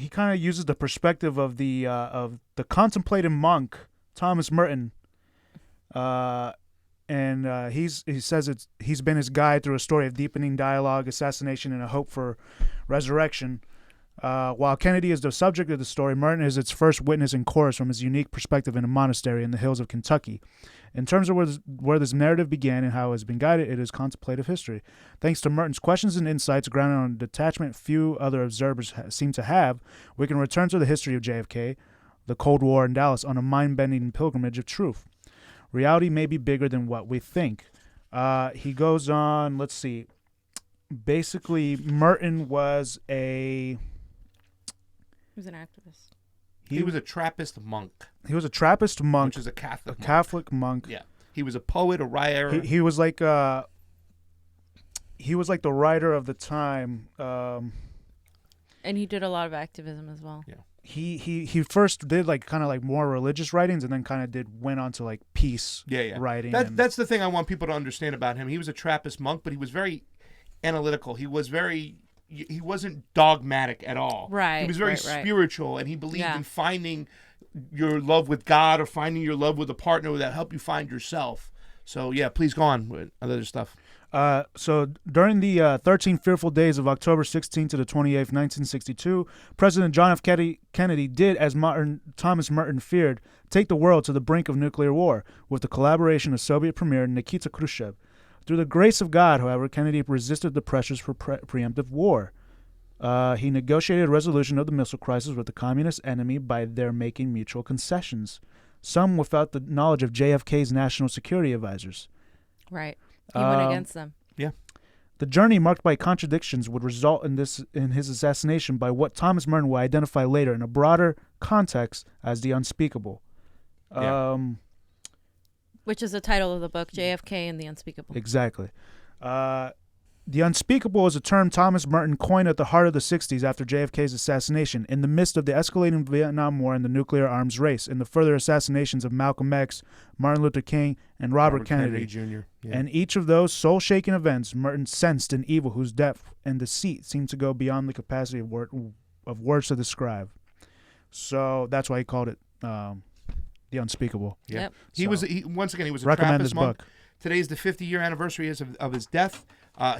he kind of uses the perspective of the contemplative monk Thomas Merton, and he says he's been his guide through a story of deepening dialogue, assassination, and a hope for resurrection. While Kennedy is the subject of the story, Merton is its first witness in chorus from his unique perspective in a monastery in the hills of Kentucky. In terms of where this narrative began and how it has been guided, it is contemplative history. Thanks to Merton's questions and insights grounded on detachment few other observers seem to have, we can return to the history of JFK, the Cold War, and Dallas on a mind-bending pilgrimage of truth. Reality may be bigger than what we think. He goes on, let's see. Basically, Merton was He was an activist. He was a Trappist monk. He was a Trappist monk, which is a Catholic monk. Catholic monk. Yeah. He was a poet, a writer. He was like the writer of the time. And he did a lot of activism as well. Yeah. He first did kind of more religious writings, and then went on to peace writing. That's the thing I want people to understand about him. He was a Trappist monk, but he was very analytical. He wasn't dogmatic at all. Right. He was very spiritual, and he believed in finding your love with God or finding your love with a partner that help you find yourself. So yeah, please go on with other stuff. So during the 13 fearful days of October 16 to the 28th, 1962, President John F. Kennedy did, as Thomas Merton feared, take the world to the brink of nuclear war with the collaboration of Soviet Premier Nikita Khrushchev. Through the grace of God, however, Kennedy resisted the pressures for preemptive war. He negotiated a resolution of the missile crisis with the communist enemy by their making mutual concessions, some without the knowledge of JFK's national security advisors. Right. He went against them. Yeah. The journey marked by contradictions would result in his assassination by what Thomas Merton will identify later in a broader context as the unspeakable. Yeah. Which is the title of the book, JFK and the Unspeakable. Exactly. The unspeakable is a term Thomas Merton coined at the heart of the 60s after JFK's assassination, in the midst of the escalating Vietnam War and the nuclear arms race, and the further assassinations of Malcolm X, Martin Luther King, and Robert Kennedy Jr. Yeah. And each of those soul-shaking events, Merton sensed an evil whose depth and deceit seemed to go beyond the capacity of words to describe. So that's why he called it the unspeakable. Yeah. Yep. He was a recommend Trappist this monk. book. Today's the 50-year anniversary of his death.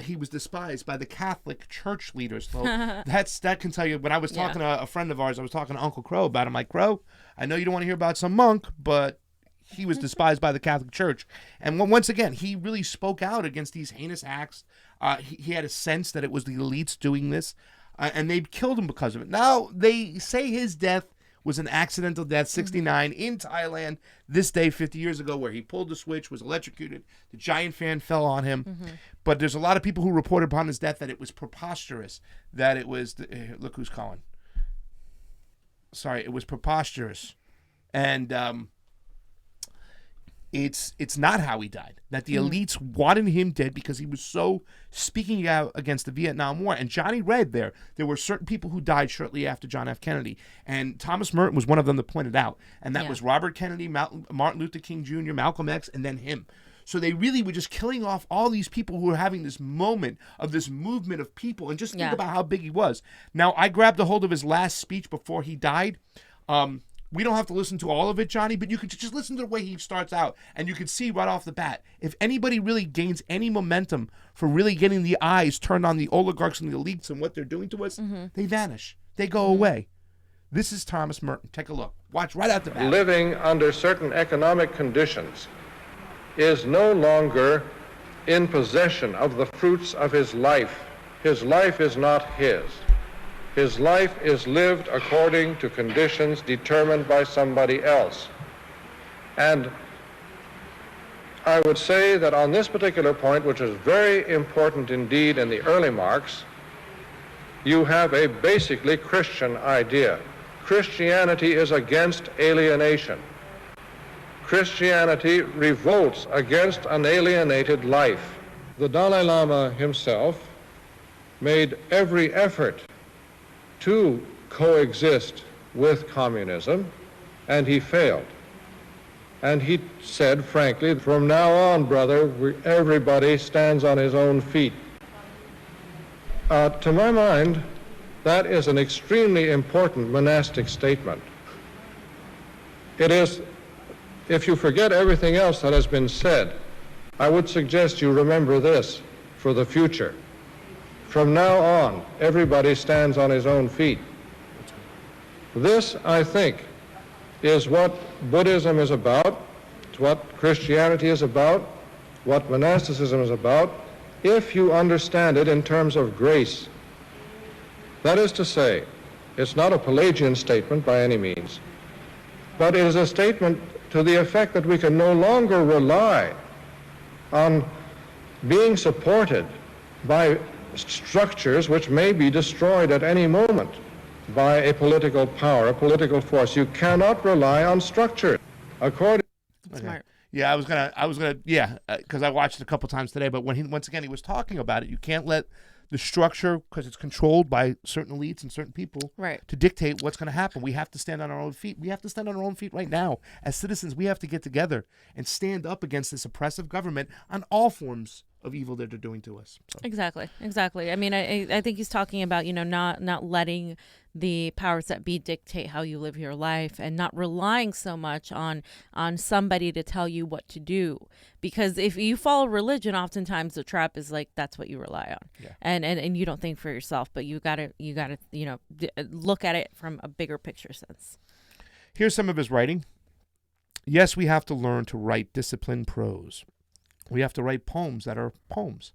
He was despised by the Catholic church leaders. So that can tell you. When I was talking to a friend of ours, I was talking to Uncle Crow about him. Like, Crow, I know you don't want to hear about some monk, but he was despised by the Catholic Church. And once again, he really spoke out against these heinous acts. He had a sense that it was the elites doing this, and they killed him because of it. Now, they say his death was an accidental death, 69, in Thailand, this day 50 years ago, where he pulled the switch, was electrocuted, the giant fan fell on him. But there's a lot of people who reported upon his death that it was preposterous, that it was, look who's calling. Sorry, it was preposterous. And it's not how he died. That the elites wanted him dead because he was so speaking out against the Vietnam War. And Johnny read there were certain people who died shortly after John F. Kennedy. And Thomas Merton was one of them that pointed out. And that was Robert Kennedy, Martin Luther King Jr., Malcolm X, and then him. So they really were just killing off all these people who were having this moment of this movement of people. And just think about how big he was. Now, I grabbed a hold of his last speech before he died. We don't have to listen to all of it, Johnny, but you can just listen to the way he starts out, and you can see right off the bat, if anybody really gains any momentum for really getting the eyes turned on the oligarchs and the elites and what they're doing to us, they vanish. They go away. This is Thomas Merton. Take a look. Watch right out the bat. Living under certain economic conditions is no longer in possession of the fruits of his life. His life is not his. His life is lived according to conditions determined by somebody else. And I would say that on this particular point, which is very important indeed in the early Marx, you have a basically Christian idea. Christianity is against alienation. Christianity revolts against an alienated life. The Dalai Lama himself made every effort to coexist with communism, and he failed. And he said, frankly, from now on, brother, everybody stands on his own feet. To my mind, that is an extremely important monastic statement. It is, if you forget everything else that has been said, I would suggest you remember this for the future. From now on, everybody stands on his own feet. This, I think, is what Buddhism is about, it's what Christianity is about, what monasticism is about, if you understand it in terms of grace. That is to say, it's not a Pelagian statement by any means, but it is a statement to the effect that we can no longer rely on being supported by structures which may be destroyed at any moment by a political power, a political force. You cannot rely on structure. According. Smart. Yeah, I was gonna, because I watched it a couple times today. But when once again he was talking about it, you can't let the structure, because it's controlled by certain elites and certain people, right, to dictate what's going to happen. We have to stand on our own feet. We have to stand on our own feet right now as citizens. We have to get together and stand up against this oppressive government on all forms of evil that they're doing to us. So. Exactly. I mean, I think he's talking about, not letting the powers that be dictate how you live your life, and not relying so much on somebody to tell you what to do. Because if you follow religion, oftentimes the trap is like that's what you rely on, and you don't think for yourself. But you gotta look at it from a bigger picture sense. Here's some of his writing. Yes, we have to learn to write disciplined prose. We have to write poems that are poems.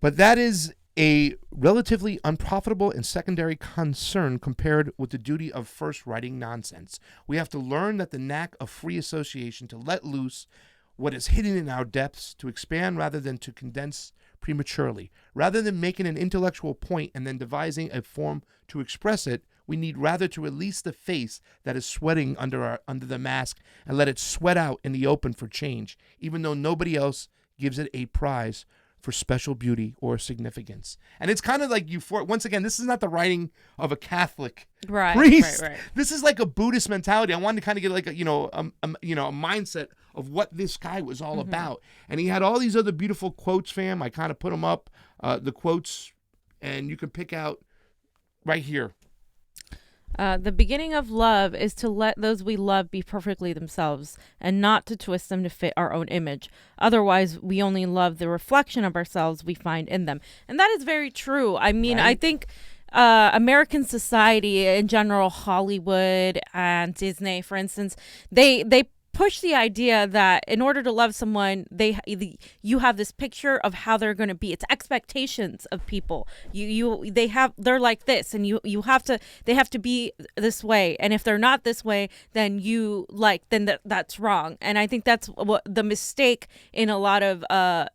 But that is a relatively unprofitable and secondary concern compared with the duty of first writing nonsense. We have to learn that the knack of free association, to let loose what is hidden in our depths, to expand rather than to condense prematurely. Rather than making an intellectual point and then devising a form to express it, we need rather to release the face that is sweating under the mask and let it sweat out in the open for change, even though nobody else gives it a prize for special beauty or significance. And it's kind of like once again, this is not the writing of a Catholic priest. Right. This is like a Buddhist mentality. I wanted to kind of get like a mindset of what this guy was all about. And he had all these other beautiful quotes, fam. I kind of put them up, the quotes, and you can pick out right here. The beginning of love is to let those we love be perfectly themselves and not to twist them to fit our own image. Otherwise, we only love the reflection of ourselves we find in them. And that is very true. I mean, I think American society in general, Hollywood and Disney, for instance, they push the idea that in order to love someone, you have this picture of how they're going to be. It's expectations of people. They're like this, and they have to be this way. And if they're not this way, then that's wrong. And I think that's what the mistake in a lot of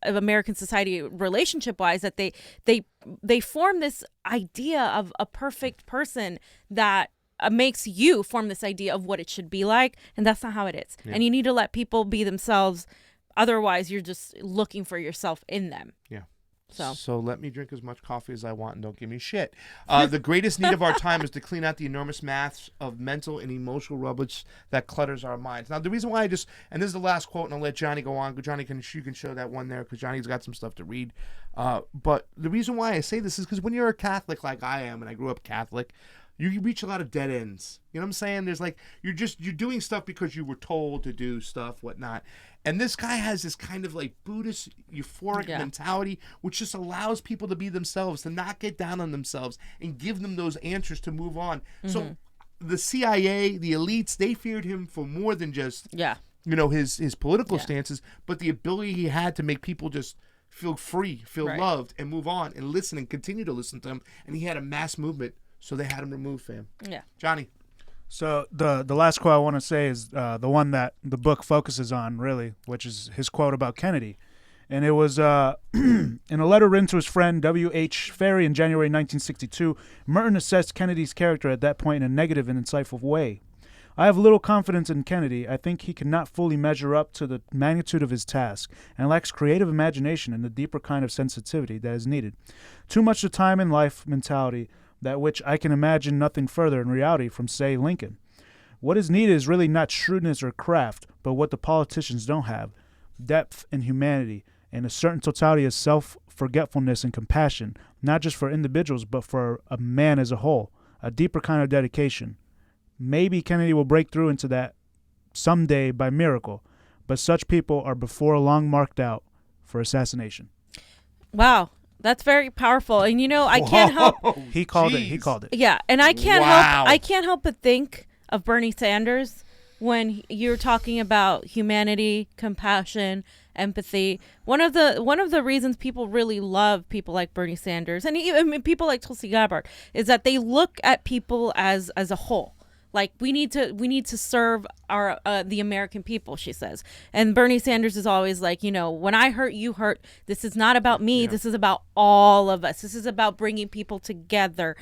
American society, relationship wise, that they form this idea of a perfect person that makes you form this idea of what it should be like, and that's not how it is. And you need to let people be themselves. Otherwise, you're just looking for yourself in them. Yeah. So let me drink as much coffee as I want and don't give me shit. The greatest need of our time is to clean out the enormous mass of mental and emotional rubbish that clutters our minds. Now, the reason why and this is the last quote, and I'll let Johnny go on. Johnny, you can show that one there because Johnny's got some stuff to read. But the reason why I say this is because when you're a Catholic like I am, and I grew up Catholic, you reach a lot of dead ends. You know what I'm saying? There's like, you're doing stuff because you were told to do stuff, whatnot. And this guy has this kind of like Buddhist euphoric mentality, which just allows people to be themselves, to not get down on themselves and give them those answers to move on. So the CIA, the elites, they feared him for more than just, his political stances, but the ability he had to make people just feel free, feel loved, and move on and listen and continue to listen to him. And he had a mass movement. So they had him removed, fam. Yeah. Johnny. So the last quote I want to say is the one that the book focuses on, really, which is his quote about Kennedy. And it was in a letter written to his friend W.H. Ferry in January 1962, Merton assessed Kennedy's character at that point in a negative and insightful way. I have little confidence in Kennedy. I think he cannot fully measure up to the magnitude of his task and lacks creative imagination and the deeper kind of sensitivity that is needed. Too much the time in life mentality, that which I can imagine nothing further in reality from, say, Lincoln. What is needed is really not shrewdness or craft, but what the politicians don't have, depth and humanity, and a certain totality of self-forgetfulness and compassion. not just for individuals, but for a man as a whole, a deeper kind of dedication. Maybe Kennedy will break through into that someday by miracle, but such people are before long marked out for assassination. Wow. That's very powerful. And I can't help He called it. Yeah, and I can't help but think of Bernie Sanders when you're talking about humanity, compassion, empathy. One of the reasons people really love people like Bernie Sanders and even people like Tulsi Gabbard is that they look at people as a whole. Like we need to serve our the American people, she says. And Bernie Sanders is always like, when I hurt, you hurt. This is not about me. Yeah. This is about all of us. This is about bringing people together.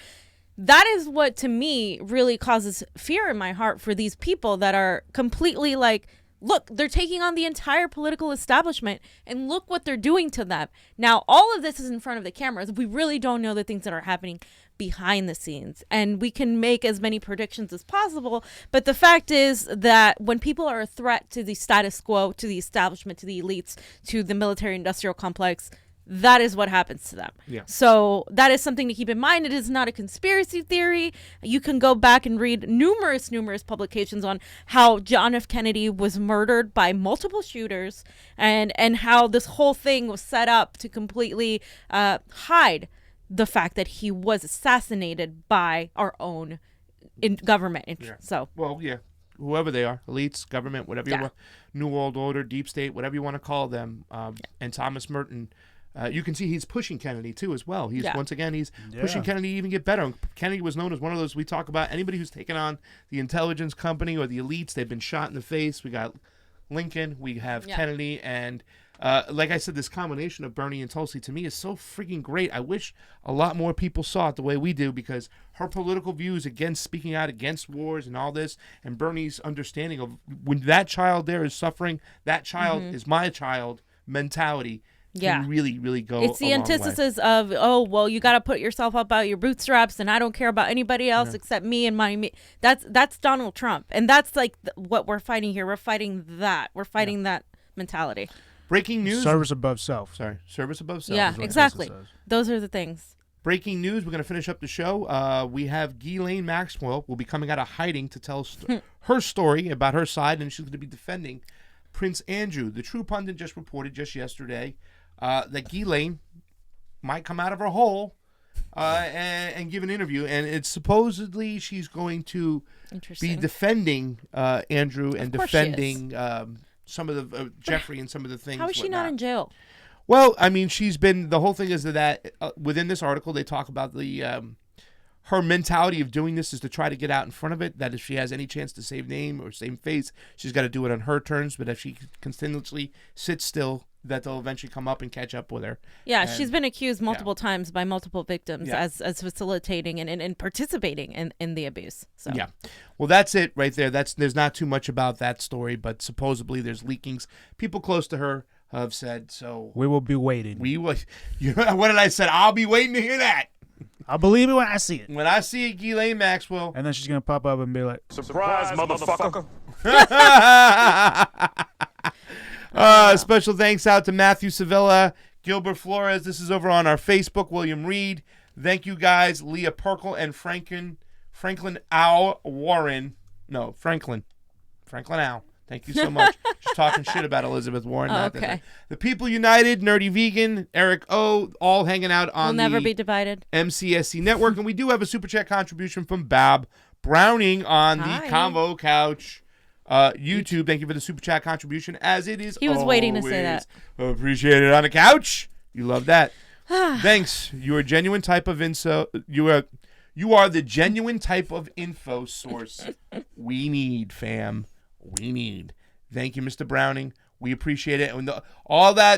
That is what, to me, really causes fear in my heart for these people that are completely like, look, they're taking on the entire political establishment and look what they're doing to them. Now, all of this is in front of the cameras. We really don't know the things that are happening behind the scenes, and we can make as many predictions as possible. But the fact is that when people are a threat to the status quo, to the establishment, to the elites, to the military industrial complex, that is what happens to them. Yeah. So that is something to keep in mind. It is not a conspiracy theory. You can go back and read numerous publications on how John F. Kennedy was murdered by multiple shooters and how this whole thing was set up to completely hide the fact that he was assassinated by our own government. Yeah. So, well, yeah, whoever they are, elites, government, whatever you want, New World Order, deep state, whatever you want to call them. And Thomas Merton, you can see he's pushing Kennedy too as well. He's once again he's pushing Kennedy to even get better. Kennedy was known as one of those we talk about. Anybody who's taken on the intelligence company or the elites, they've been shot in the face. We got Lincoln, we have Kennedy, and like I said, this combination of Bernie and Tulsi to me is so freaking great. I wish a lot more people saw it the way we do, because her political views against speaking out against wars and all this, and Bernie's understanding of when that child there is suffering, that child is my child mentality. Can really, really go. It's the antithesis of, oh, well, you got to put yourself up out your bootstraps, and I don't care about anybody else except me and me. That's Donald Trump, and that's like what we're fighting here. We're fighting that. We're fighting that mentality. Breaking news. Service above self. Sorry. Service above self. Yeah, exactly. Those are the things. Breaking news. We're going to finish up the show. We have Ghislaine Maxwell will be coming out of hiding to tell her story about her side, and she's going to be defending Prince Andrew. The True Pundit just reported just yesterday that Ghislaine might come out of her hole and give an interview. And it's supposedly she's going to be defending Andrew and defending some of the Jeffrey and some of the things. How is she not in jail? Well, I mean, she's been, the whole thing is that within this article, they talk about the her mentality of doing this is to try to get out in front of it, that if she has any chance to save name or save face, she's got to do it on her terms. But if she continuously sits still, that they'll eventually come up and catch up with her. Yeah, she's been accused multiple times by multiple victims as facilitating and participating in the abuse. So. Yeah. Well, that's it right there. There's not too much about that story, but supposedly there's leakings. People close to her have said so. We will be waiting. We will. What did I say? I'll be waiting to hear that. I'll believe it when I see it. When I see it, Ghislaine Maxwell. And then she's going to pop up and be like, surprise, motherfucker. Special thanks out to Matthew Sevilla, Gilbert Flores. This is over on our Facebook. William Reed. Thank you guys. Leah Perkle and Franklin Al Warren. No, Franklin Al. Thank you so much. Just talking shit about Elizabeth Warren. Okay. The People United, Nerdy Vegan, Eric O, all hanging out on We'll never be divided. MCSC Network. And we do have a super chat contribution from Bob Browning on the Convo Couch YouTube. Thank you for the super chat contribution, as it is. He was waiting to say that. Appreciated on the couch. You love that. Thanks. You are a genuine type of You are the genuine type of info source we need, fam. We need. Thank you, Mr. Browning. We appreciate it. And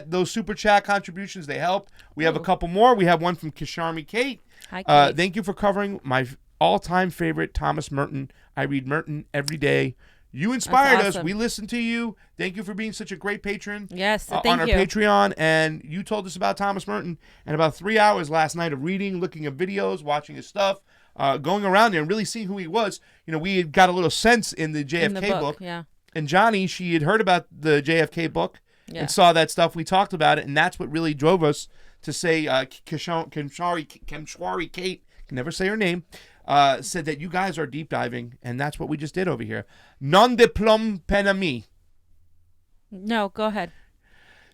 those super chat contributions, they help. We have a couple more. We have one from Kisharmi Kate. Hi, Kate. Thank you for covering my all-time favorite, Thomas Merton. I read Merton every day. You inspired us. We listened to you. Thank you for being such a great patron. Yes, thank on our Patreon. And you told us about Thomas Merton. And about 3 hours last night of reading, looking at videos, watching his stuff, going around there and really seeing who he was. We had got a little sense in the JFK book. Yeah. And Johnny, she had heard about the JFK book. and saw that stuff. We talked about it, and that's what really drove us to say Kemshwari Kate, can never say her name, said that you guys are deep diving, and that's what we just did over here. Non de plum penami. No, go ahead.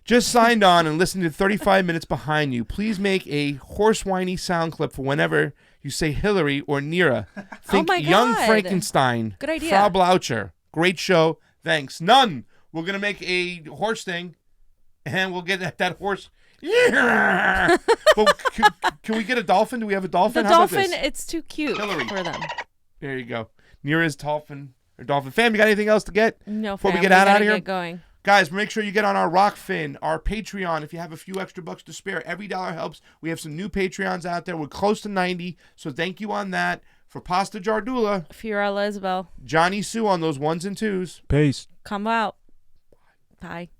Just signed on and listened to 35 minutes behind you. Please make a horse whiny sound clip for whenever you say Hillary or Nira. Think my Young God. Good Frankenstein. idea. Frau Blaucher. Great show. Thanks. None. We're going to make a horse thing, and we'll get that horse. Yeah. But can we get a dolphin? Do we have a dolphin? The How about dolphin, this? it's too cute Hillary. for them. There you go. Nira's dolphin. Or dolphin. Fam, you got anything else to get? No, before fam, we get out of gotta here? Get going. Guys, make sure you get on our Rockfin, our Patreon. If you have a few extra bucks to spare, every dollar helps. We have some new Patreons out there. We're close to 90, so thank you on that. For Pasta Jardula, Fiorella Isabel. Jonny Sue on those 1s and 2s. Peace. Come out. Bye.